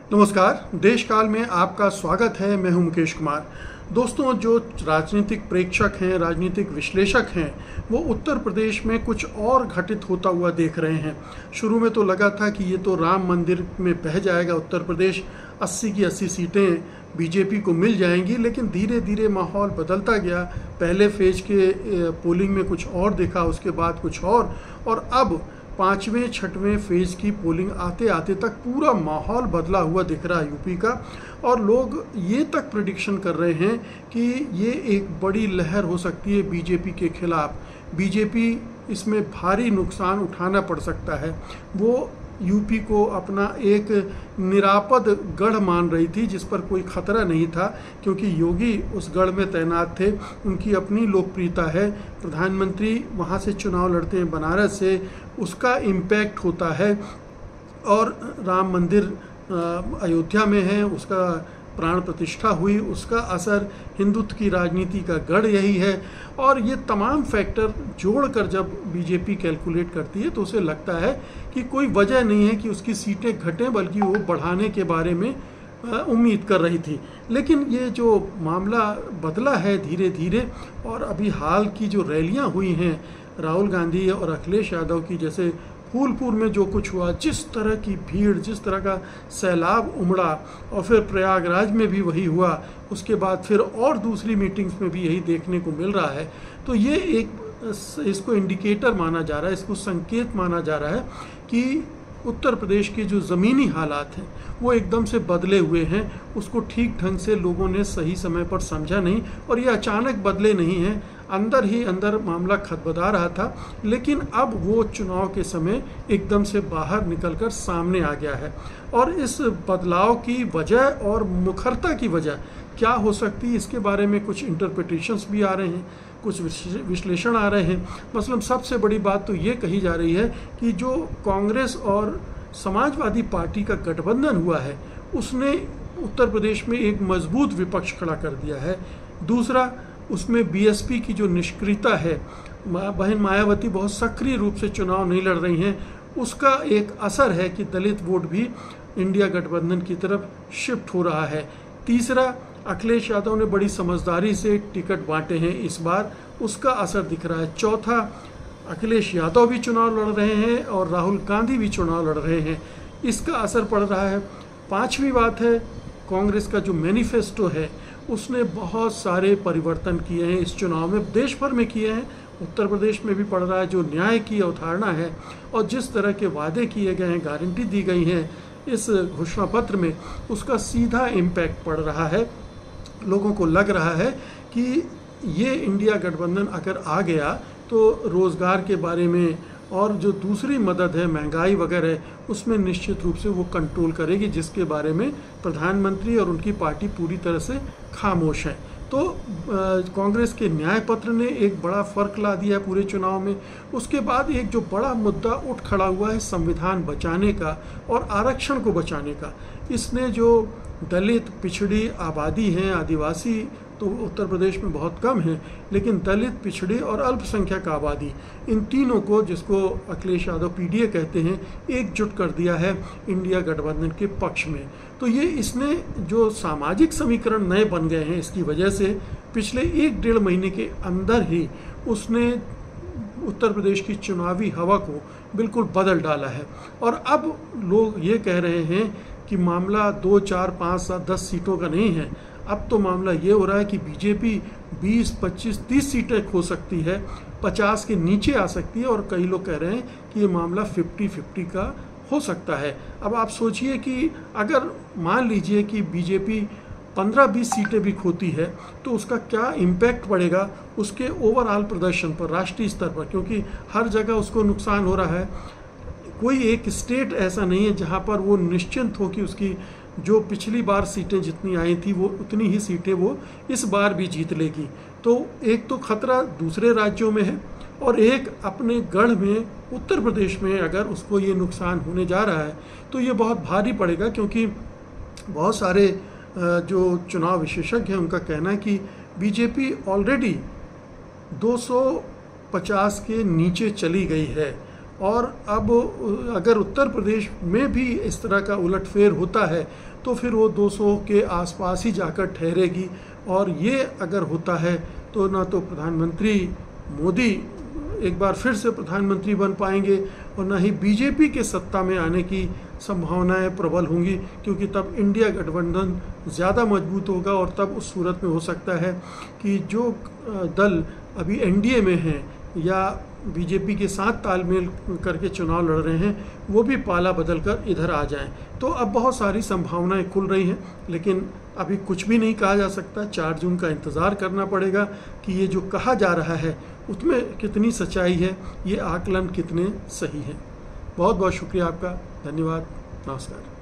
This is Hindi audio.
नमस्कार। देश काल में आपका स्वागत है। मैं हूं मुकेश कुमार। दोस्तों, जो राजनीतिक प्रेक्षक हैं, राजनीतिक विश्लेषक हैं, वो उत्तर प्रदेश में कुछ और घटित होता हुआ देख रहे हैं। शुरू में तो लगा था कि ये तो राम मंदिर में बह जाएगा उत्तर प्रदेश, 80 की 80 सीटें बीजेपी को मिल जाएंगी, लेकिन धीरे धीरे माहौल बदलता गया। पहले फेज के पोलिंग में कुछ और देखा, उसके बाद कुछ और अब पाँचवें छठवें फेज की पोलिंग आते आते तक पूरा माहौल बदला हुआ दिख रहा है यूपी का। और लोग ये तक प्रेडिक्शन कर रहे हैं कि ये एक बड़ी लहर हो सकती है बीजेपी के खिलाफ। बीजेपी इसमें भारी नुकसान उठाना पड़ सकता है। वो यूपी को अपना एक निरापद गढ़ मान रही थी जिस पर कोई खतरा नहीं था, क्योंकि योगी उस गढ़ में तैनात थे। उनकी अपनी लोकप्रियता है, प्रधानमंत्री वहाँ से चुनाव लड़ते हैं बनारस से, उसका इम्पैक्ट होता है। और राम मंदिर अयोध्या में है, उसका प्राण प्रतिष्ठा हुई, उसका असर हिंदुत्व की राजनीति का गढ़ यही है। और ये तमाम फैक्टर जोड़कर जब बीजेपी कैलकुलेट करती है तो उसे लगता है कि कोई वजह नहीं है कि उसकी सीटें घटें, बल्कि वो बढ़ाने के बारे में उम्मीद कर रही थी। लेकिन ये जो मामला बदला है धीरे धीरे, और अभी हाल की जो रैलियां हुई हैं राहुल गांधी और अखिलेश यादव की, जैसे फूलपुर में जो कुछ हुआ, जिस तरह की भीड़, जिस तरह का सैलाब उमड़ा, और फिर प्रयागराज में भी वही हुआ, उसके बाद फिर और दूसरी मीटिंग्स में भी यही देखने को मिल रहा है। तो ये इसको इंडिकेटर माना जा रहा है, इसको संकेत माना जा रहा है कि उत्तर प्रदेश के जो ज़मीनी हालात हैं वो एकदम से बदले हुए हैं। उसको ठीक ढंग से लोगों ने सही समय पर समझा नहीं, और ये अचानक बदले नहीं हैं, अंदर ही अंदर मामला खदबदा रहा था, लेकिन अब वो चुनाव के समय एकदम से बाहर निकलकर सामने आ गया है। और इस बदलाव की वजह और मुखरता की वजह क्या हो सकती है, इसके बारे में कुछ इंटरप्रिटेशंस भी आ रहे हैं, कुछ विश्लेषण आ रहे हैं। मसलन सबसे बड़ी बात तो ये कही जा रही है कि जो कांग्रेस और समाजवादी पार्टी का गठबंधन हुआ है उसने उत्तर प्रदेश में एक मजबूत विपक्ष खड़ा कर दिया है। दूसरा, उसमें बीएसपी की जो निष्क्रियता है, बहन मायावती बहुत सक्रिय रूप से चुनाव नहीं लड़ रही हैं, उसका एक असर है कि दलित वोट भी इंडिया गठबंधन की तरफ शिफ्ट हो रहा है। तीसरा, अखिलेश यादव ने बड़ी समझदारी से टिकट बांटे हैं इस बार, उसका असर दिख रहा है। चौथा, अखिलेश यादव भी चुनाव लड़ रहे हैं और राहुल गांधी भी चुनाव लड़ रहे हैं, इसका असर पड़ रहा है। पांचवी बात है, कांग्रेस का जो मैनिफेस्टो है उसने बहुत सारे परिवर्तन किए हैं इस चुनाव में, देश भर में किए हैं, उत्तर प्रदेश में भी पड़ रहा है। जो न्याय की अवधारणा है और जिस तरह के वादे किए गए हैं, गारंटी दी गई हैं इस घोषणा पत्र में, उसका सीधा इम्पैक्ट पड़ रहा है। लोगों को लग रहा है कि ये इंडिया गठबंधन अगर आ गया तो रोज़गार के बारे में और जो दूसरी मदद है, महंगाई वगैरह, उसमें निश्चित रूप से वो कंट्रोल करेगी, जिसके बारे में प्रधानमंत्री और उनकी पार्टी पूरी तरह से खामोश है। तो कांग्रेस के न्याय पत्र ने एक बड़ा फर्क ला दिया पूरे चुनाव में। उसके बाद एक जो बड़ा मुद्दा उठ खड़ा हुआ है संविधान बचाने का और आरक्षण को बचाने का। इसने जो दलित पिछड़ी आबादी हैं, आदिवासी तो उत्तर प्रदेश में बहुत कम है, लेकिन दलित, पिछड़ी और अल्पसंख्यक आबादी, इन तीनों को, जिसको अखिलेश यादव पीडीए कहते हैं, एकजुट कर दिया है इंडिया गठबंधन के पक्ष में। तो ये इसने जो सामाजिक समीकरण नए बन गए हैं, इसकी वजह से पिछले 1-1.5 महीने के अंदर ही उसने उत्तर प्रदेश की चुनावी हवा को बिल्कुल बदल डाला है। और अब लोग ये कह रहे हैं कि मामला 2, 4, 5, 7, 10 सीटों का नहीं है। अब तो मामला ये हो रहा है कि बीजेपी 20, 25, 30 सीटें खो सकती है, 50 के नीचे आ सकती है, और कई लोग कह रहे हैं कि ये मामला 50-50 का हो सकता है। अब आप सोचिए कि अगर मान लीजिए कि बीजेपी 15-20 सीटें भी खोती है तो उसका क्या इम्पैक्ट पड़ेगा उसके ओवरऑल प्रदर्शन पर, राष्ट्रीय स्तर पर, क्योंकि हर जगह उसको नुकसान हो रहा है। कोई एक स्टेट ऐसा नहीं है जहां पर वो निश्चिंत हो कि उसकी जो पिछली बार सीटें जितनी आई थी वो उतनी ही सीटें वो इस बार भी जीत लेगी। तो एक तो खतरा दूसरे राज्यों में है, और एक अपने गढ़ में उत्तर प्रदेश में अगर उसको ये नुकसान होने जा रहा है तो ये बहुत भारी पड़ेगा। क्योंकि बहुत सारे जो चुनाव विशेषज्ञ हैं उनका कहना है कि बीजेपी ऑलरेडी 250 के नीचे चली गई है और अब अगर उत्तर प्रदेश में भी इस तरह का उलटफेर होता है तो फिर वो 200 के आसपास ही जाकर ठहरेगी। और ये अगर होता है तो ना तो प्रधानमंत्री मोदी एक बार फिर से प्रधानमंत्री बन पाएंगे और ना ही बीजेपी के सत्ता में आने की संभावनाएं प्रबल होंगी, क्योंकि तब इंडिया गठबंधन ज़्यादा मजबूत होगा और तब उस सूरत में हो सकता है कि जो दल अभी एनडीए में हैं या बीजेपी के साथ तालमेल करके चुनाव लड़ रहे हैं वो भी पाला बदल कर इधर आ जाएं। तो अब बहुत सारी संभावनाएं खुल रही हैं, लेकिन अभी कुछ भी नहीं कहा जा सकता। 4 जून का इंतज़ार करना पड़ेगा कि ये जो कहा जा रहा है उसमें कितनी सच्चाई है, ये आकलन कितने सही हैं। बहुत बहुत शुक्रिया आपका, धन्यवाद, नमस्कार।